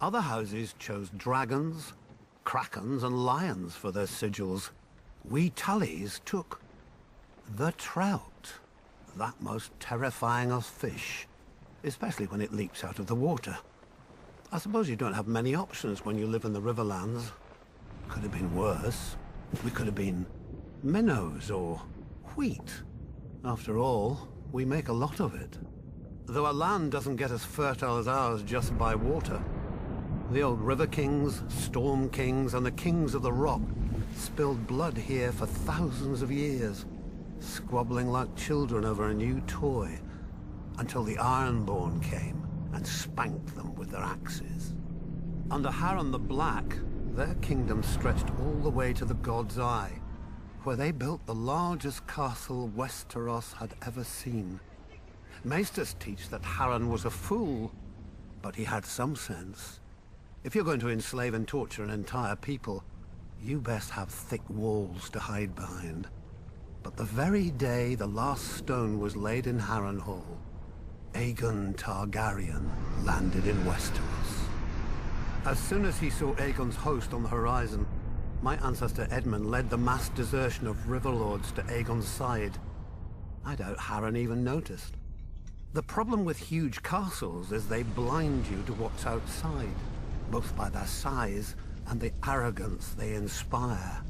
Other houses chose dragons, krakens and lions for their sigils. We Tullys took the trout, that most terrifying of fish, especially when it leaps out of the water. I suppose you don't have many options when you live in the Riverlands. Could have been worse. We could have been minnows or wheat. After all, we make a lot of it. Though our land doesn't get as fertile as ours just by water. The old river kings, storm kings, and the kings of the rock spilled blood here for thousands of years, squabbling like children over a new toy, until the Ironborn came and spanked them with their axes. Under Harren the Black, their kingdom stretched all the way to the God's Eye, where they built the largest castle Westeros had ever seen. Maesters teach that Harren was a fool, but he had some sense. If you're going to enslave and torture an entire people, you best have thick walls to hide behind. But the very day the last stone was laid in Harrenhal, Aegon Targaryen landed in Westeros. As soon as he saw Aegon's host on the horizon, my ancestor Edmund led the mass desertion of Riverlords to Aegon's side. I doubt Harren even noticed. The problem with huge castles is they blind you to what's outside, both by their size and the arrogance they inspire.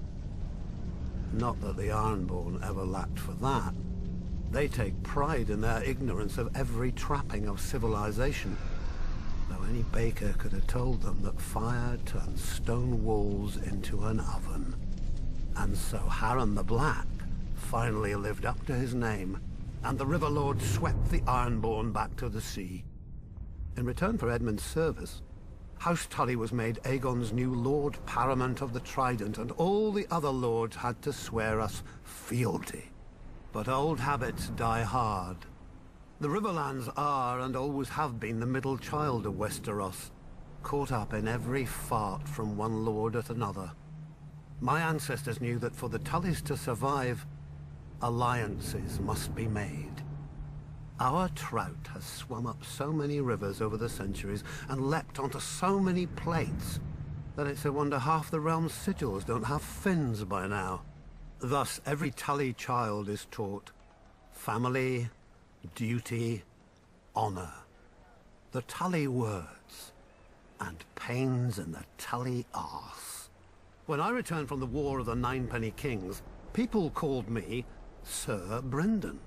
Not that the Ironborn ever lacked for that. They take pride in their ignorance of every trapping of civilization. Though any baker could have told them that fire turns stone walls into an oven. And so Harren the Black finally lived up to his name, and the Riverlord swept the Ironborn back to the sea. In return for Edmund's service, House Tully was made Aegon's new Lord Paramount of the Trident, and all the other lords had to swear us fealty. But old habits die hard. The Riverlands are, and always have been, the middle child of Westeros, caught up in every fart from one lord at another. My ancestors knew that for the Tullys to survive, alliances must be made. Our trout has swum up so many rivers over the centuries and leapt onto so many plates that it's a wonder half the realm's sigils don't have fins by now. Thus, every Tully child is taught family, duty, honor. The Tully words, and pains in the Tully arse. When I returned from the War of the Ninepenny Kings, people called me Sir Brynden.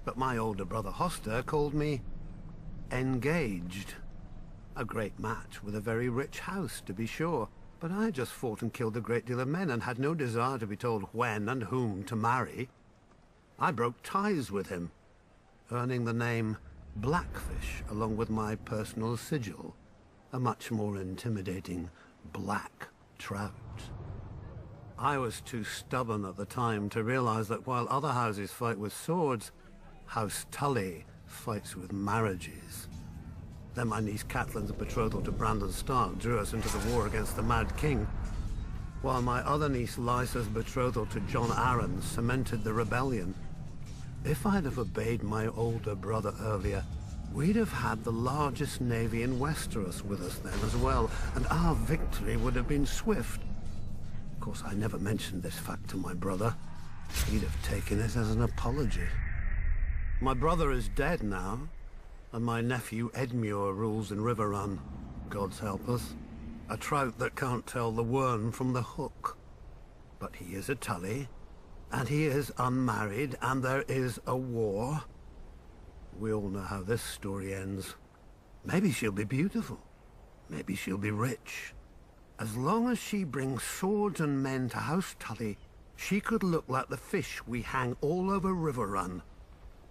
But my older brother Hoster called me Engaged. A great match with a very rich house, to be sure. But I had just fought and killed a great deal of men and had no desire to be told when and whom to marry. I broke ties with him, earning the name Blackfish along with my personal sigil, a much more intimidating black trout. I was too stubborn at the time to realize that while other houses fight with swords, House Tully fights with marriages. Then my niece Catelyn's betrothal to Brandon Stark drew us into the war against the Mad King, while my other niece Lysa's betrothal to Jon Arryn cemented the rebellion. If I'd have obeyed my older brother earlier, we'd have had the largest navy in Westeros with us then as well, and our victory would have been swift. Of course, I never mentioned this fact to my brother. He'd have taken it as an apology. My brother is dead now, and my nephew Edmure rules in Riverrun, God's help us. A trout that can't tell the worm from the hook. But he is a Tully, and he is unmarried, and there is a war. We all know how this story ends. Maybe she'll be beautiful. Maybe she'll be rich. As long as she brings swords and men to House Tully, she could look like the fish we hang all over Riverrun.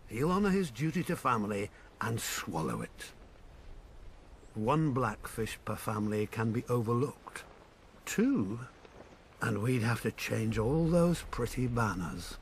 He'll honor his duty to family and swallow it. One blackfish per family can be overlooked. Two, and we'd have to change all those pretty banners.